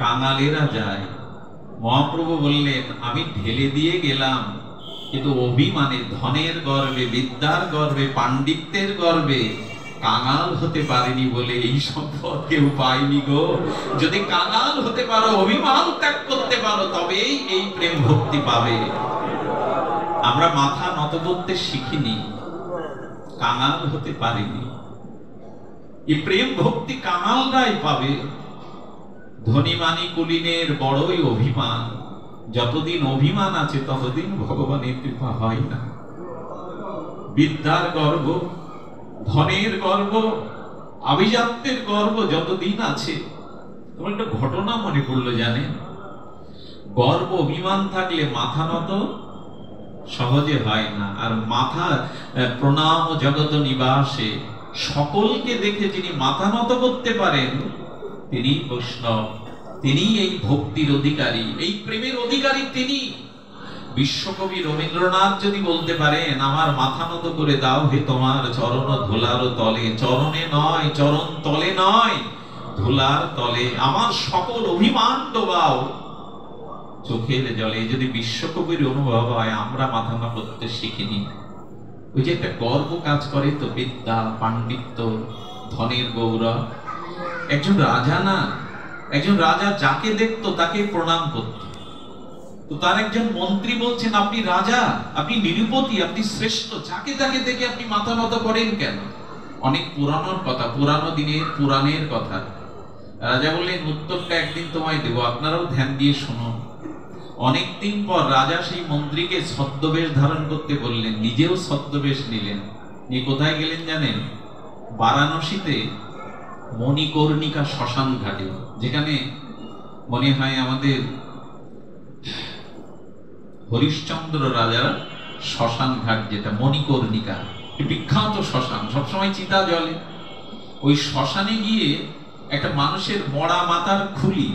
কাঙালেরা যায়। মহাপ্রভু বললেন আমি ঢেলে দিয়ে গেলাম, কিন্তু অভিমানে, ধনের গর্বে, বিদ্যার গর্বে, পাণ্ডিত্যের গর্বে কাঙাল হতে পারেনি বলে এই সম্পদ কেউ পায়নি গো। যদি কাঙাল হতে পারো, অভিমান ত্যাগ করতে পারো, তবেই এই প্রেম ভক্তি পাবে। আমরা মাথা নত করতে শিখিনি, কাঙাল হতে পারিনি। এই প্রেম ভক্তি কাঙালরাই পাবে। ধনী মানি কুলীনের বড়ই অভিমান। যতদিন অভিমান আছে ততদিন ভগবানের কৃপা হয় না। বিদ্যার গর্ব, ধনের গর্ব, আভিজাত্যের গর্ব যতদিন আছে। তোমার একটা ঘটনা মনে পড়লো, জানেন? গর্ব অভিমান থাকলে মাথা নত সহজে হয় না। আর মাথা প্রণাম জগত নিবাসে, সকলকে দেখে যিনি মাথা নত করতে পারেন তিনি বৈষ্ণব, তিনি এই ভক্তির অধিকারী, এই প্রেমের অধিকারী তিনি। বিশ্বকবি রবীন্দ্রনাথ যদি বলতে পারেন আমার মাথা নত করে দাও হে তোমার চরণ ধুলার তলে, চরণে নয়, চরণ তলে নয়, ধুলার তলে আমার সকল অভিমান ডোবাও চোখের জলে। যদি বিশ্বকবির অনুভব হয়, আমরা মাথা নত করতে শিখিনি। ওই যে একটা গর্ব কাজ করে তো, বিদ্যা, পাণ্ডিত্য, ধনের গৌরব। একজন রাজা না, একজন রাজা যাকে দেখতো তাকে প্রণাম করত। তো তার একজন মন্ত্রী বলছেন আপনি রাজা, আপনি নিরুপতি, আপনি শ্রেষ্ঠ, যাকে তাকে দেখে আপনি মাথা নত করেন কেন? অনেক পুরানোর কথা, পুরানো দিনের পুরাণের কথা। রাজা বললেন উত্তরটা একদিন তোমায় দেবো, আপনারাও ধ্যান দিয়ে শুনুন। অনেকদিন পর রাজা সেই মন্ত্রীকে ছদ্মবেশ ধারণ করতে বললেন, নিজেও ছদ্মবেশ নিলেন। নিয়ে কোথায় গেলেন জানেন? বারাণসীতে মণিকর্ণিকা শ্মশান ঘাটে, যেখানে মনে হয় আমাদের হরিশ্চন্দ্র রাজার শ্মশান ঘাট, যেটা মণিকর্ণিকা, বিখ্যাত শ্মশান, সবসময় চিতা জ্বলে। ওই শ্মশানে গিয়ে একটা মানুষের মরা মাথার খুলি,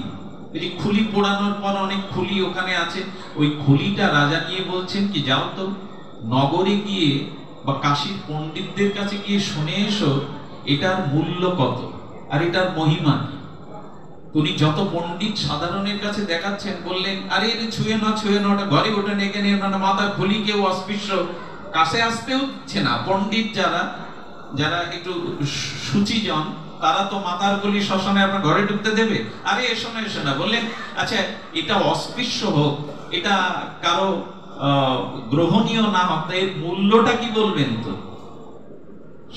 এই খুলি পোড়ানোর পর অনেক খুলি ওখানে আছে, ওই খুলিটা রাজা নিয়ে বলছেন কি যাও তো নগরে গিয়ে বা কাশীর পণ্ডিতদের কাছে গিয়ে শুনে এসো এটার মূল্য কত আর এটার মহিমা কি। উনি যত পণ্ডিত সাধারণের কাছে দেখাচ্ছেন, বললেন আরে এটা ছুঁয়ে না, ছুঁয়ে না, ওটা ঘরে ওটা নেগে নিয়ে না, মাথার খুলি, কেউ অস্পৃশ্য কাছে আসতেও দিচ্ছে না। পণ্ডিত যারা একটু সুচিজন, তারা তো মাথার খুলি শ্মশানে আপনার ঘরে ঢুকতে দেবে? আরে এসো না, এসো না। বললেন আচ্ছা এটা অস্পৃশ্য হোক, এটা কারো গ্রহণীয় না হোক, এর মূল্যটা কি বলবেন? তো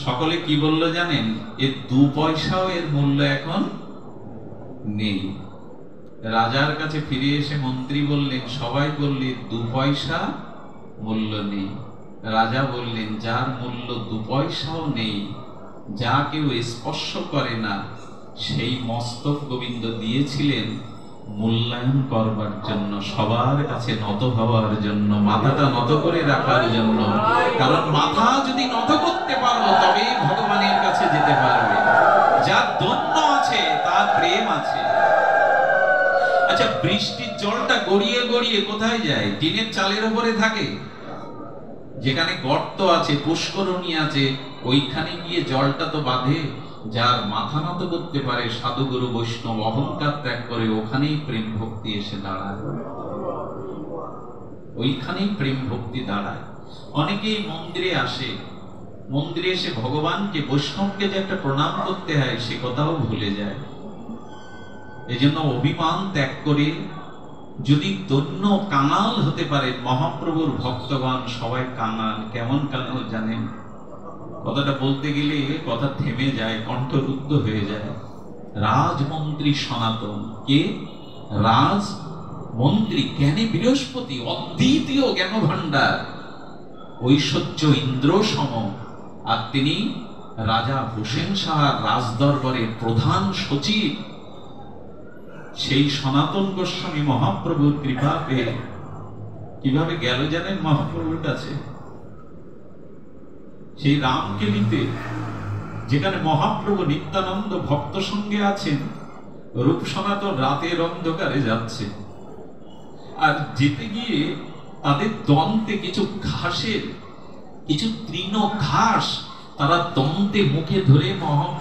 সকলে কি বললো জানেন? এর 2 পয়সাও এর মূল্য এখন নেই। রাজার কাছে ফিরে এসে মন্ত্রী বললেন, সবাই বললে 2 পয়সা মূল্য নেই। রাজা বললেন যার মূল্য 2 পয়সাও নেই, যা কেউ স্পর্শ করে না সেই মস্তক গোবিন্দ দিয়েছিলেন মূল্যায়ন করবার জন্য, সবার কাছে নত হওয়ার জন্য, মাথাটা নত করে রাখার জন্য। কারণ মাথা যদি নত করতে পারো তবে ভগবানের কাছে যেতে পারবে। যার দন্য আছে তার প্রেম আছে। আচ্ছা, বৃষ্টির জলটা গড়িয়ে গড়িয়ে কোথায় যায়? টিনের চালের উপরে থাকে। যেখানে গর্ত আছে, পুষ্করণী আছে, ওইখানে গিয়ে জলটা তো বাঁধে। যার মাথা নত করতে পারে, সাধুগুরু বৈষ্ণব অহংকার ত্যাগ করে, ওখানেই প্রেম ভক্তি এসে দাঁড়ায়, ওইখানেই প্রেম ভক্তি দাঁড়ায়। অনেকেই মন্দিরে আসে, মন্দিরে এসে ভগবানকে, বৈষ্ণবকে যে একটা প্রণাম করতে হয় সে কথাও ভুলে যায়। এজন্য অভিমান ত্যাগ করে যদি ধন্য কাঙাল হতে পারে, মহাপ্রভুর ভক্তগণ সবাই কাঙাল। কেমন কাঙাল জানেন? কথাটা বলতে গেলে কথা থেমে যায়, কণ্ঠরুদ্ধ হয়ে যায়। রাজমন্ত্রী সনাতন। কে? রাজমন্ত্রী, জ্ঞানী বৃহস্পতি, অদ্বিতীয় জ্ঞান ভাণ্ডার, ঐশ্বর্য ইন্দ্র সম। আর তিনি রাজা হোসেন শাহর রাজদরবারের প্রধান সচিব। সেই সনাতন গোস্বামী মহাপ্রভুর কৃপা পেয়ে কিভাবে গেল জানেন মহাপ্রভুর কাছে? সেই রামকেলিতে, যেখানে মহাপ্রভু নিত্যানন্দ ভক্ত সঙ্গে আছেন, রূপ সনাতন রাতের অন্ধকারে যাচ্ছে। আর যেতে গিয়ে তাদের দন্তে কিছু ঘাসের, কিছু তৃণ ঘাস তারা দন্তে মুখে ধরে মহাপ্রভু